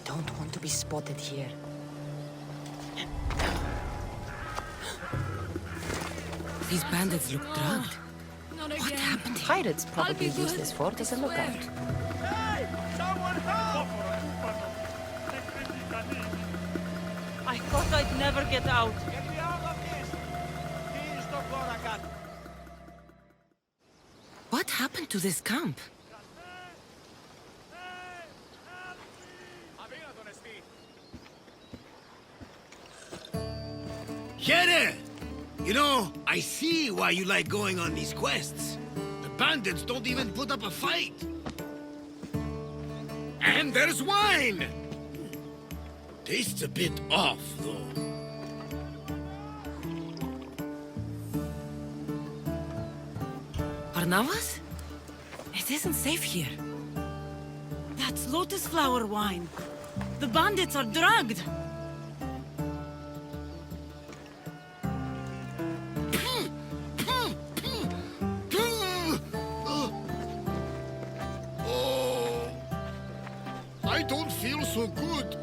don't want to be spotted here. These bandits look drugged. What happened here? Pirates probably use this fort as a lookout. Hey! Someone help! I thought I'd never get out. Get me out of this! Here's the Boragan. What happened to this camp? Share! You know, I see why you like going on these quests. The bandits don't even put up a fight. And there's wine! Tastes a bit off, though. Barnabas? It isn't safe here. That's lotus flower wine. The bandits are drugged. Oh, I don't feel so good.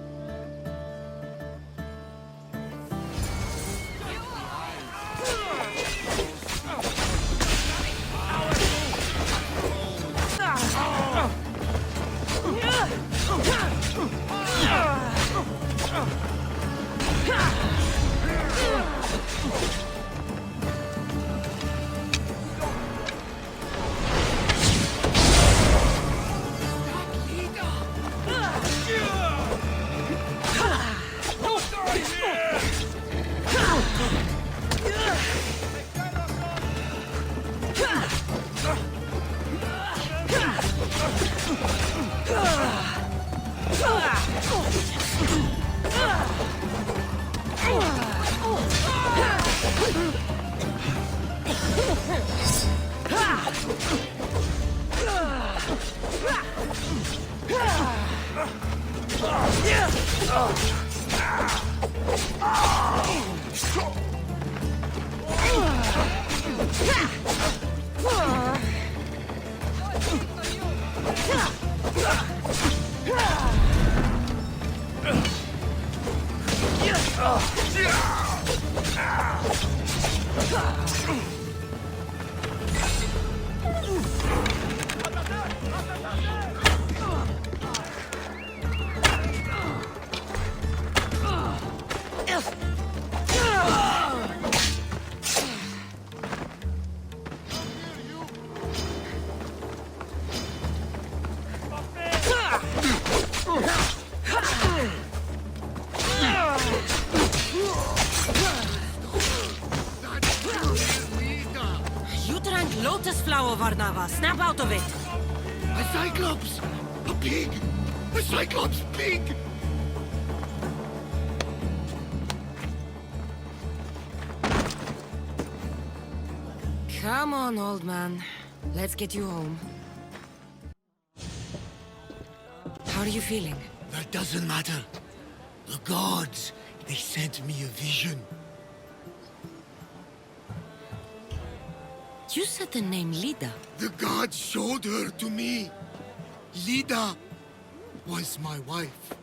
You drank lotus flower, Varnava. Snap out of it. A cyclops! A pig! A cyclops pig! Come on, old man. Let's get you home. How are you feeling? That doesn't matter. The gods, they sent me a vision. You said the name Lida. The gods showed her to me. Lida was my wife.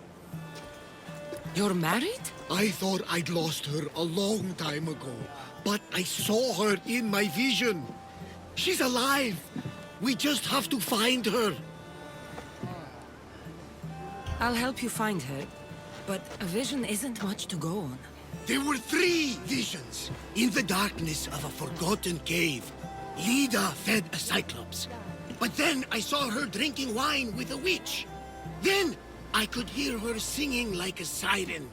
You're married? I thought I'd lost her a long time ago, but I saw her in my vision. She's alive. We just have to find her. I'll help you find her, but a vision isn't much to go on. There were 3 visions. In the darkness of a forgotten cave, Lida fed a cyclops. But then I saw her drinking wine with a witch. Then I could hear her singing like a siren.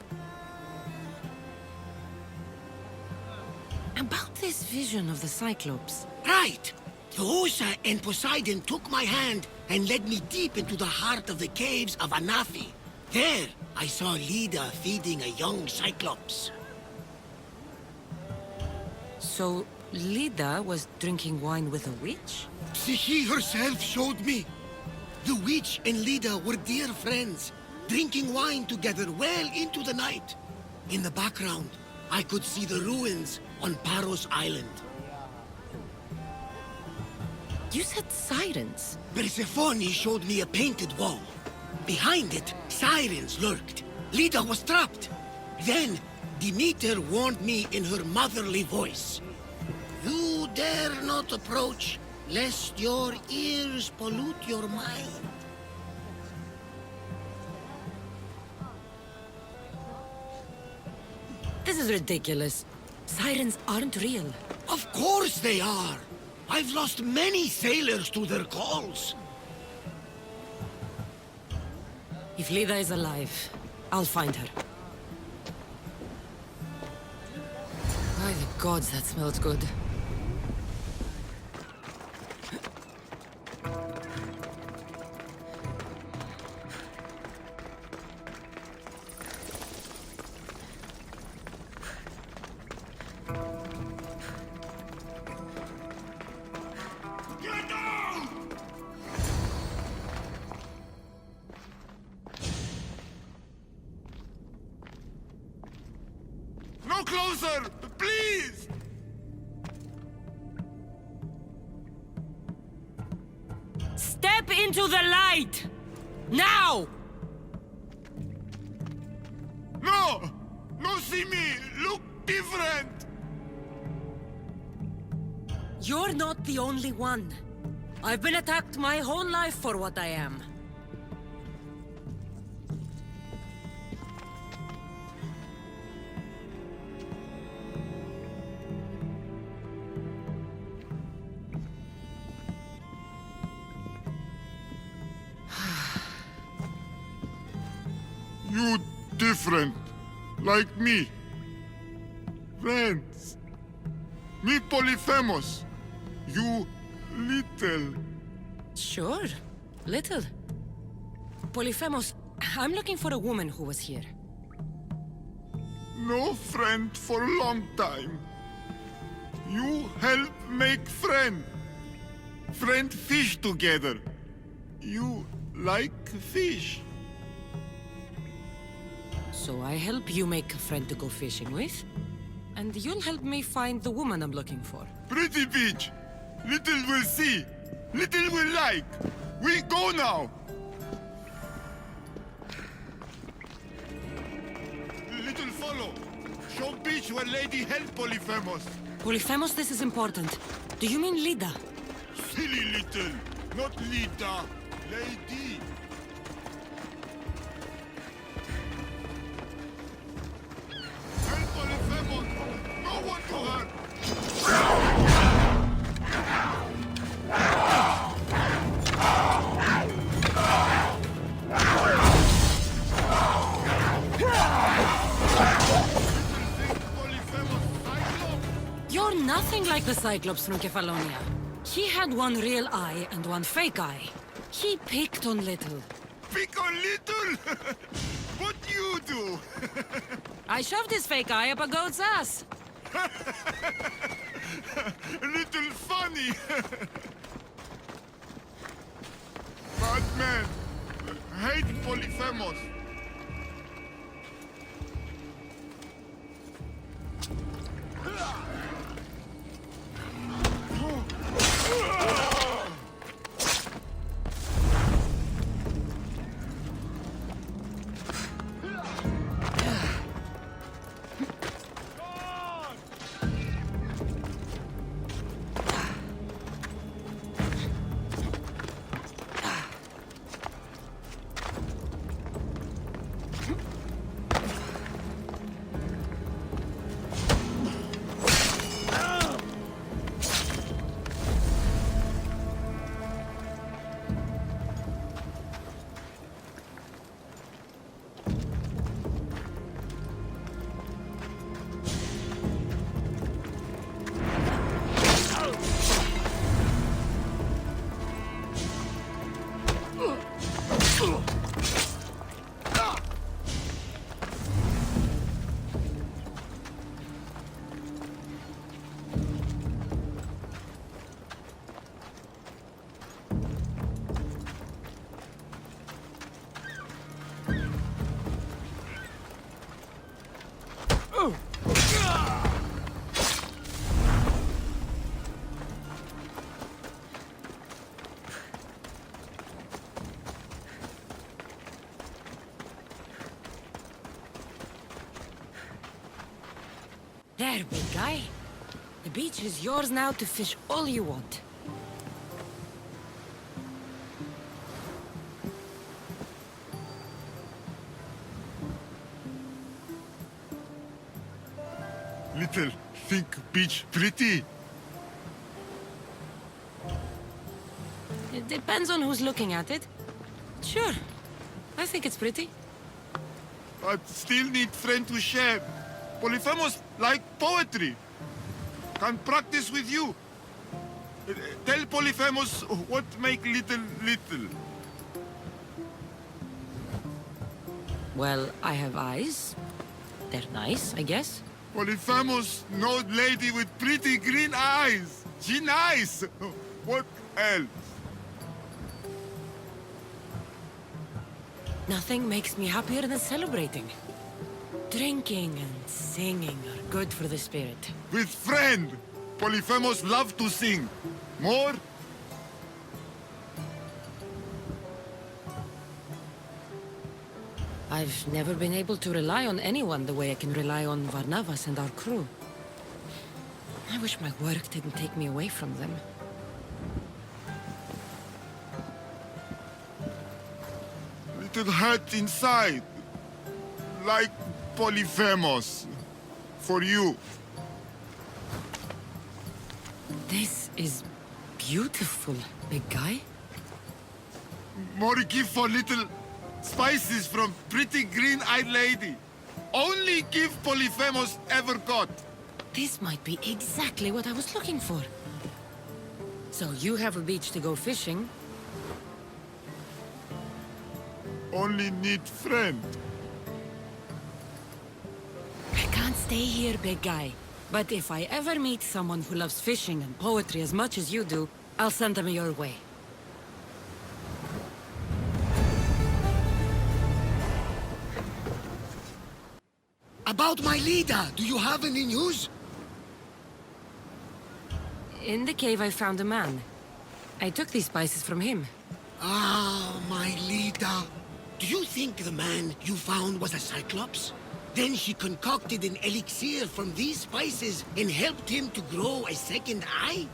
About this vision of the Cyclops. Right! Theosa and Poseidon took my hand and led me deep into the heart of the caves of Anafi. There, I saw Lida feeding a young cyclops. So, Lida was drinking wine with a witch? She herself showed me. The witch and Lida were dear friends, drinking wine together well into the night. In the background, I could see the ruins on Paros Island. You said sirens. Persephone showed me a painted wall. Behind it, sirens lurked. Lida was trapped. Then, Demeter warned me in her motherly voice. You dare not approach, lest your ears pollute your mind. This is ridiculous. Sirens aren't real. Of course they are. I've lost many sailors to their calls. If Lida is alive, I'll find her. By the gods, that smells good. No closer! Please! Step into the light! Now! No! No see me! Look different! You're not the only one. I've been attacked my whole life for what I am. You different. Like me. Friends. Me Polyphemus. You little. Sure. Little. Polyphemus, I'm looking for a woman who was here. No friend for long time. You help make friend. Friend fish together. You like fish. So I help you make a friend to go fishing with, and you'll help me find the woman I'm looking for. Pretty beach. Little will see. Little will like. We go now. Little follow. Show beach where lady help Polyphemus. Polyphemus, this is important. Do you mean Lida? Silly little. Not Lida. Lady. Help Polyphemus. No one to hurt. You're nothing like the Cyclops from Kefalonia. He had one real eye and one fake eye. He picked on Little. Pick on little? What you do? I shoved his fake eye up a goat's ass. Little funny. Bad man. Hate Polyphemus. There, big guy. The beach is yours now to fish all you want. Little think beach pretty. It depends on who's looking at it. Sure, I think it's pretty. But still need friend to share. Polyphemus like poetry. Can practice with you. Tell Polyphemus what make little. Well, I have eyes. They're nice, I guess. Polyphemus, no lady with pretty green eyes. She nice. What else? Nothing makes me happier than celebrating. Drinking and singing are good for the spirit. With friend. Polyphemus love to sing. More? I've never been able to rely on anyone the way I can rely on Varnavas and our crew. I wish my work didn't take me away from them. Little hurt inside. Like Polyphemus. For you. This is beautiful, big guy. More gift for little spices from pretty green-eyed lady. Only gift Polyphemus ever got. This might be exactly what I was looking for. So you have a beach to go fishing. Only need friend. I can't stay here, big guy. But if I ever meet someone who loves fishing and poetry as much as you do, I'll send them your way. About my leader, do you have any news? In the cave I found a man. I took these spices from him. Ah, my leader. Do you think the man you found was a Cyclops? Then she concocted an elixir from these spices and helped him to grow a second eye?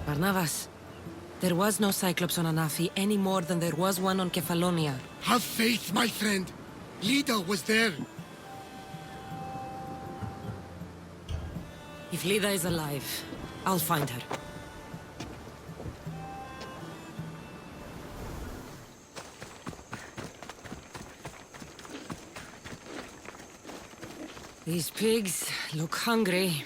Barnabas, there was no Cyclops on Anafi any more than there was one on Kefalonia. Have faith, my friend. Lida was there. If Lida is alive, I'll find her. These pigs look hungry.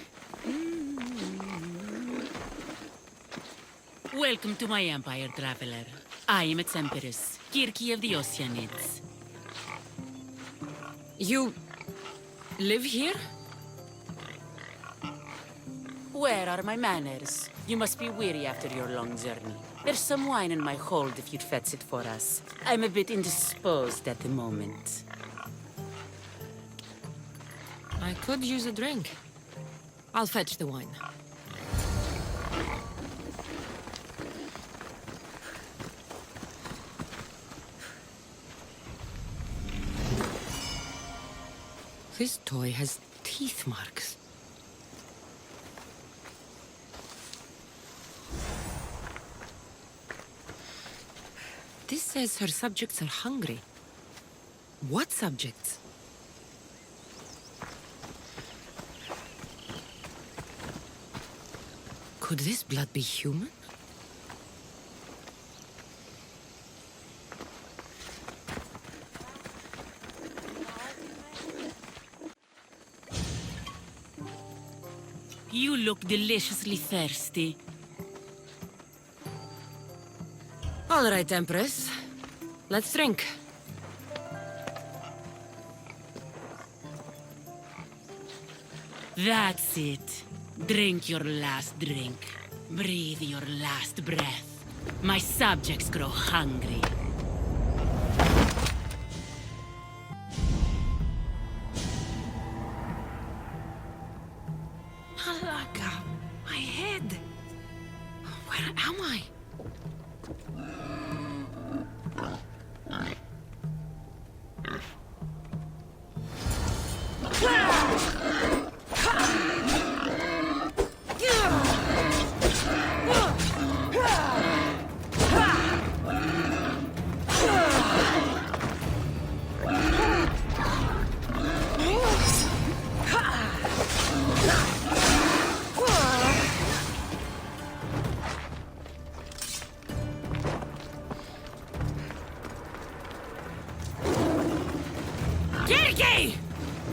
Welcome to my empire, traveler. I am its empress, Kirki of the Oceanids. You... live here? Where are my manners? You must be weary after your long journey. There's some wine in my hold if you'd fetch it for us. I'm a bit indisposed at the moment. I could use a drink. I'll fetch the wine. This toy has teeth marks. This says her subjects are hungry. What subjects? Could this blood be human? You look deliciously thirsty. All right, Empress. Let's drink. That's it. Drink your last drink. Breathe your last breath. My subjects grow hungry. Alaga, my head. Where am I?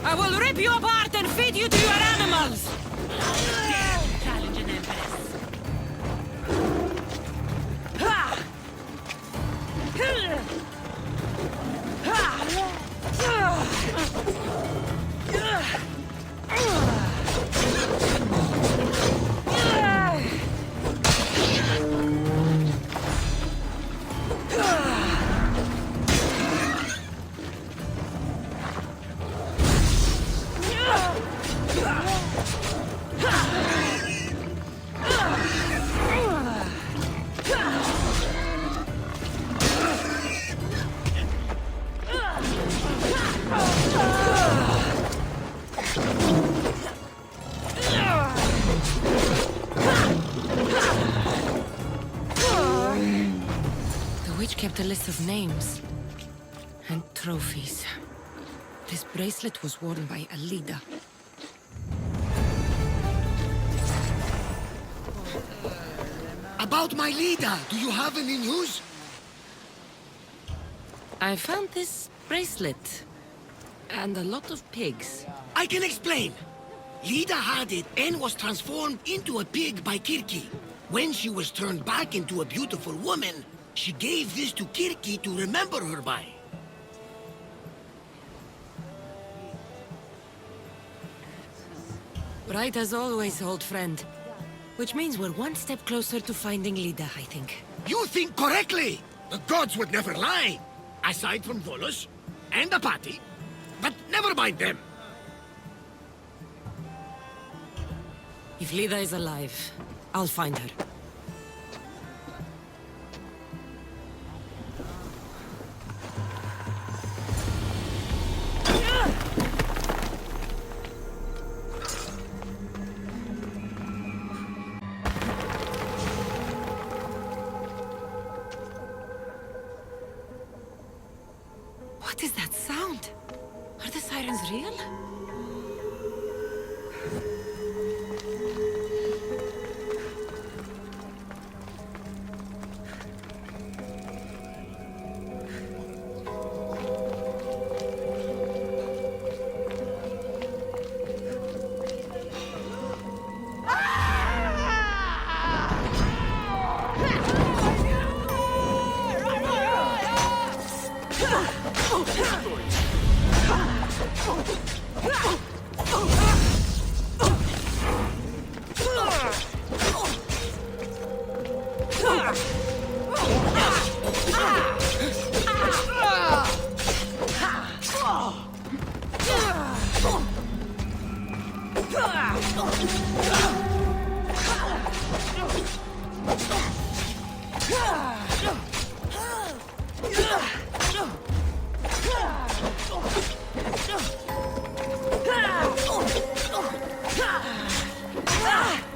I will rip you apart and feed you to your animals! Challenge an empress. The witch kept a list of names and trophies. This bracelet was worn by a leader. About my leader, do you have any news? I found this bracelet and a lot of pigs. I can explain. Lida had it and was transformed into a pig by Kirki. When she was turned back into a beautiful woman, she gave this to Kirki to remember her by. Right as always, old friend. Which means we're one step closer to finding Lida, I think. You think correctly! The gods would never lie! Aside from Volos and Apati. But never mind them. If Lida is alive, I'll find her. What is that sound? Are the sirens real?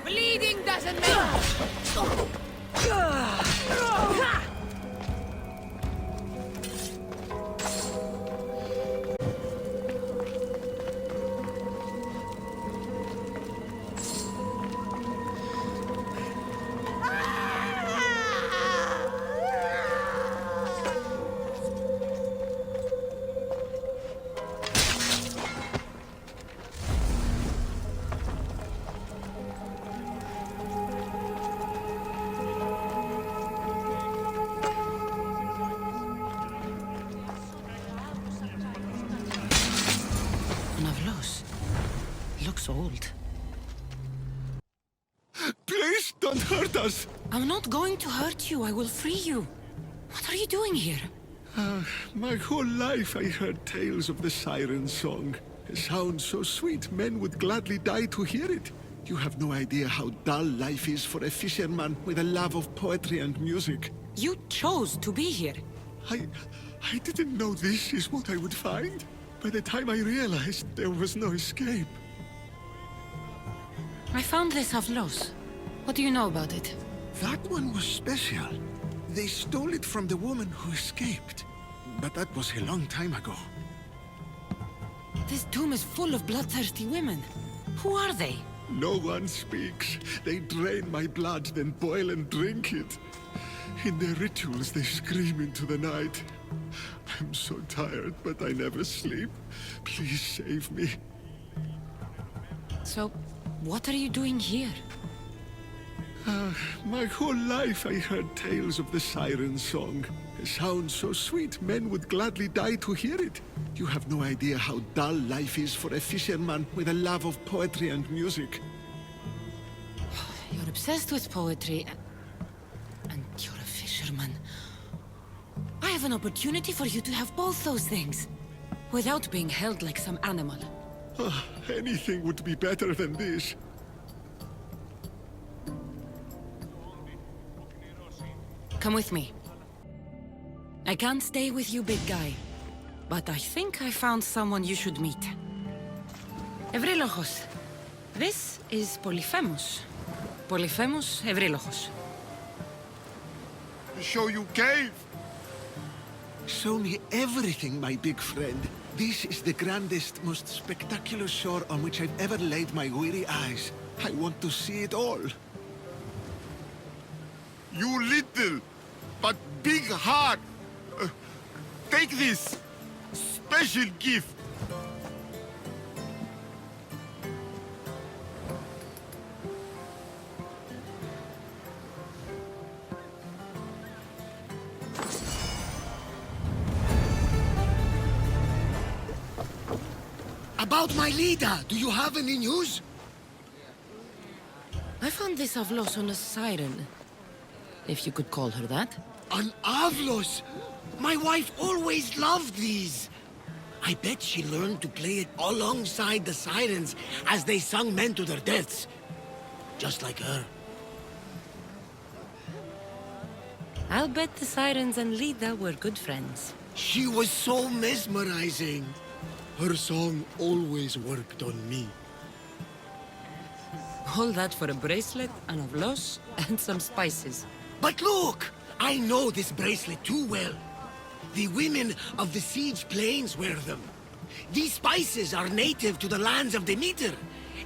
Bleeding doesn't make... Looks old. Please don't hurt us. I'm not going to hurt you. I will free you. What are you doing here? My whole life I heard tales of the siren song. A sound so sweet men would gladly die to hear it. You have no idea how dull life is for a fisherman with a love of poetry and music. You chose to be here. I didn't know this is what I would find. By the time I realized there was no escape. I found this Havlos. What do you know about it? That one was special. They stole it from the woman who escaped. But that was a long time ago. This tomb is full of bloodthirsty women. Who are they? No one speaks. They drain my blood, then boil and drink it. In their rituals, they scream into the night. I'm so tired, but I never sleep. Please save me. So, what are you doing here? My whole life I heard tales of the siren song. It sounds so sweet, men would gladly die to hear it. You have no idea how dull life is for a fisherman with a love of poetry and music. You're obsessed with poetry, and you're a fisherman. I have an opportunity for you to have both those things, without being held like some animal. Anything would be better than this. Come with me. I can't stay with you, big guy, but I think I found someone you should meet. Ευρύλοχος. This is Polyphemus. Polyphemus Ευρύλοχος. Show you cave? Show me everything, my big friend. This is the grandest, most spectacular shore on which I've ever laid my weary eyes. I want to see it all. You little, but big heart. Take this special gift. About my leader, do you have any news? I found this Avlos on a siren, if you could call her that. An Avlos! My wife always loved these. I bet she learned to play it alongside the sirens as they sung men to their deaths. Just like her. I'll bet the sirens and Lida were good friends. She was so mesmerizing. Her song always worked on me. All that for a bracelet, an Avlos, and some spices. But look! I know this bracelet too well. The women of the Siege Plains wear them. These spices are native to the lands of Demeter.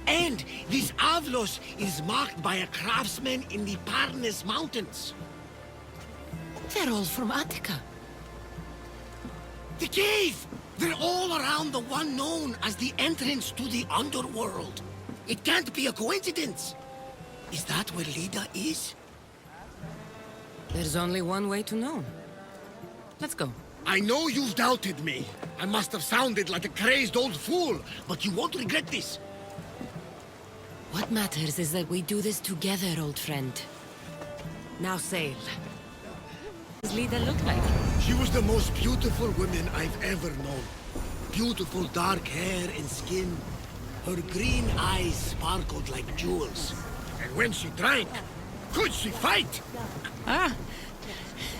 And this Avlos is marked by a craftsman in the Parnes Mountains. They're all from Attica. The cave! They're all around the one known as the entrance to the underworld. It can't be a coincidence. Is that where Lida is? There's only one way to know. Let's go. I know you've doubted me. I must have sounded like a crazed old fool, but you won't regret this. What matters is that we do this together, old friend. Now sail. What does Lida look like? She was the most beautiful woman I've ever known. Beautiful dark hair and skin. Her green eyes sparkled like jewels. And when she drank, could she fight? Ah,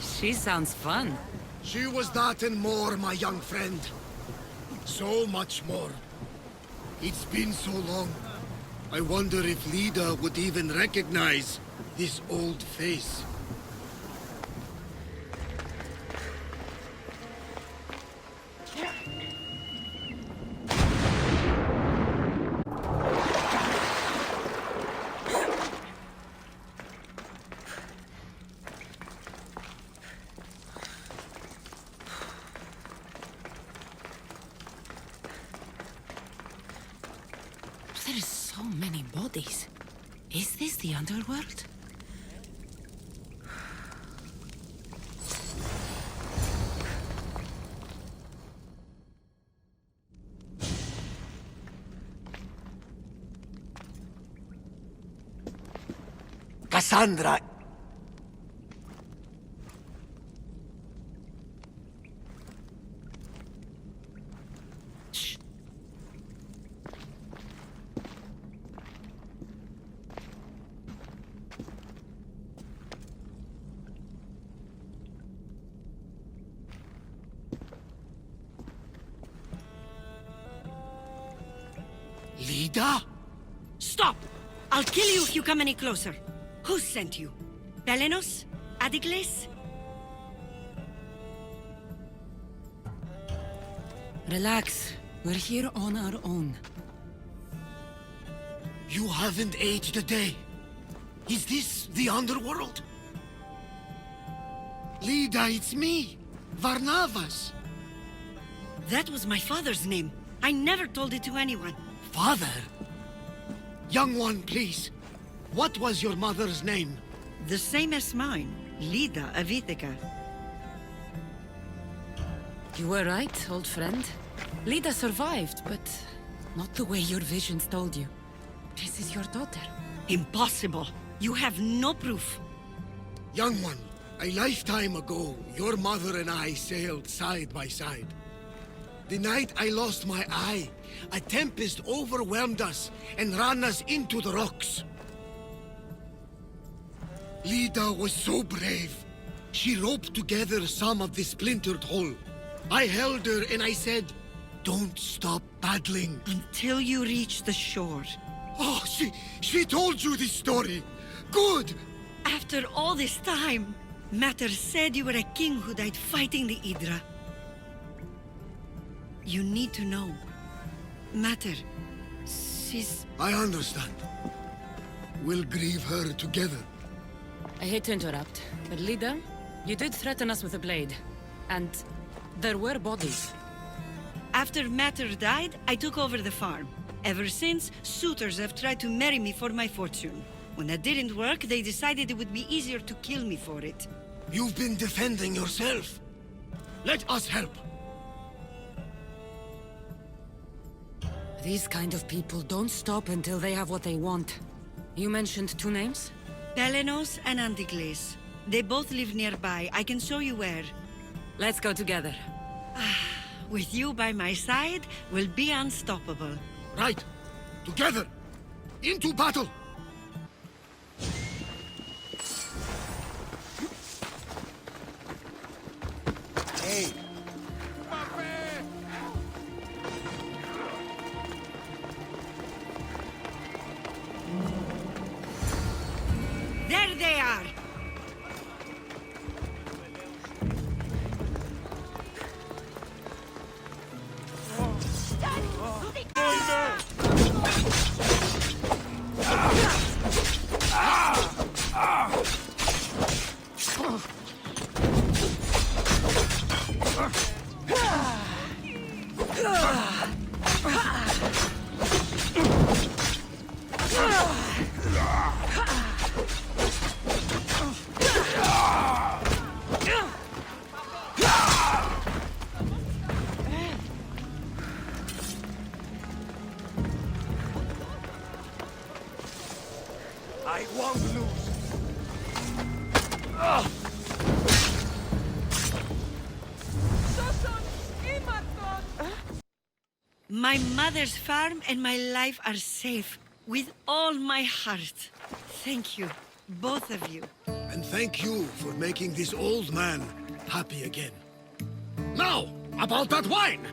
she sounds fun. She was that and more, my young friend. So much more. It's been so long. I wonder if Lida would even recognize this old face. There are so many bodies. Is this the underworld? Cassandra! Shh. Lida? Stop! I'll kill you if you come any closer. Who sent you? Belenos? Adigles? Relax. We're here on our own. You haven't aged a day. Is this the underworld? Lida, it's me, Varnavas. That was my father's name. I never told it to anyone. Father? Young one, please. What was your mother's name? The same as mine, Lida of Ithaca. You were right, old friend. Lida survived, but not the way your visions told you. This is your daughter. Impossible. You have no proof. Young one, a lifetime ago, your mother and I sailed side by side. The night I lost my eye, a tempest overwhelmed us and ran us into the rocks. Lida was so brave. She roped together some of the splintered hull. I held her and I said, "Don't stop paddling." Until you reach the shore. Oh, she told you this story. Good. After all this time, Mater said you were a king who died fighting the Hydra. You need to know. Mater, she's... I understand. We'll grieve her together. I hate to interrupt, but Lida, you did threaten us with a blade. And there were bodies. After Mater died, I took over the farm. Ever since, suitors have tried to marry me for my fortune. When that didn't work, they decided it would be easier to kill me for it. You've been defending yourself. Let us help. These kind of people don't stop until they have what they want. You mentioned two names? Pelenos and Antigles. They both live nearby. I can show you where. Let's go together. With you by my side, we'll be unstoppable. Right. Together. Into battle. Hey. There they are! I won't lose. My mother's farm and my life are safe. With all my heart. Thank you, both of you. And thank you for making this old man happy again. Now, about that wine!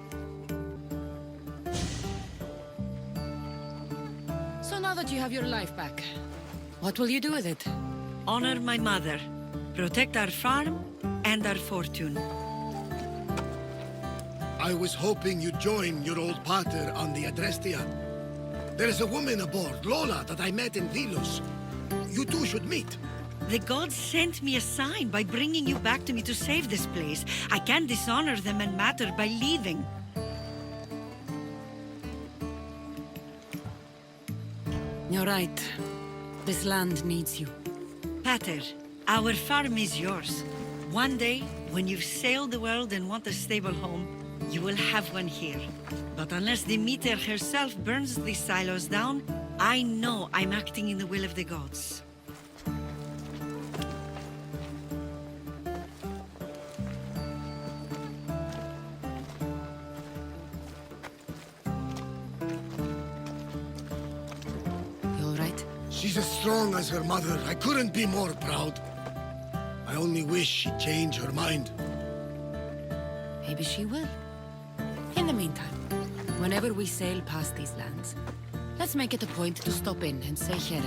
So now that you have your life back, what will you do with it? Honor my mother. Protect our farm and our fortune. I was hoping you'd join your old pater on the Adrestia. There is a woman aboard, Lola, that I met in Delos. You two should meet. The gods sent me a sign by bringing you back to me to save this place. I can't dishonor them and Mater by leaving. You're right. This land needs you. Pater, our farm is yours. One day, when you've sailed the world and want a stable home, you will have one here. But unless Demeter herself burns these silos down, I know I'm acting in the will of the gods. You all right? She's as strong as her mother. I couldn't be more proud. I only wish she'd change her mind. Maybe she will. In the meantime, whenever we sail past these lands, let's make it a point to stop in and say here.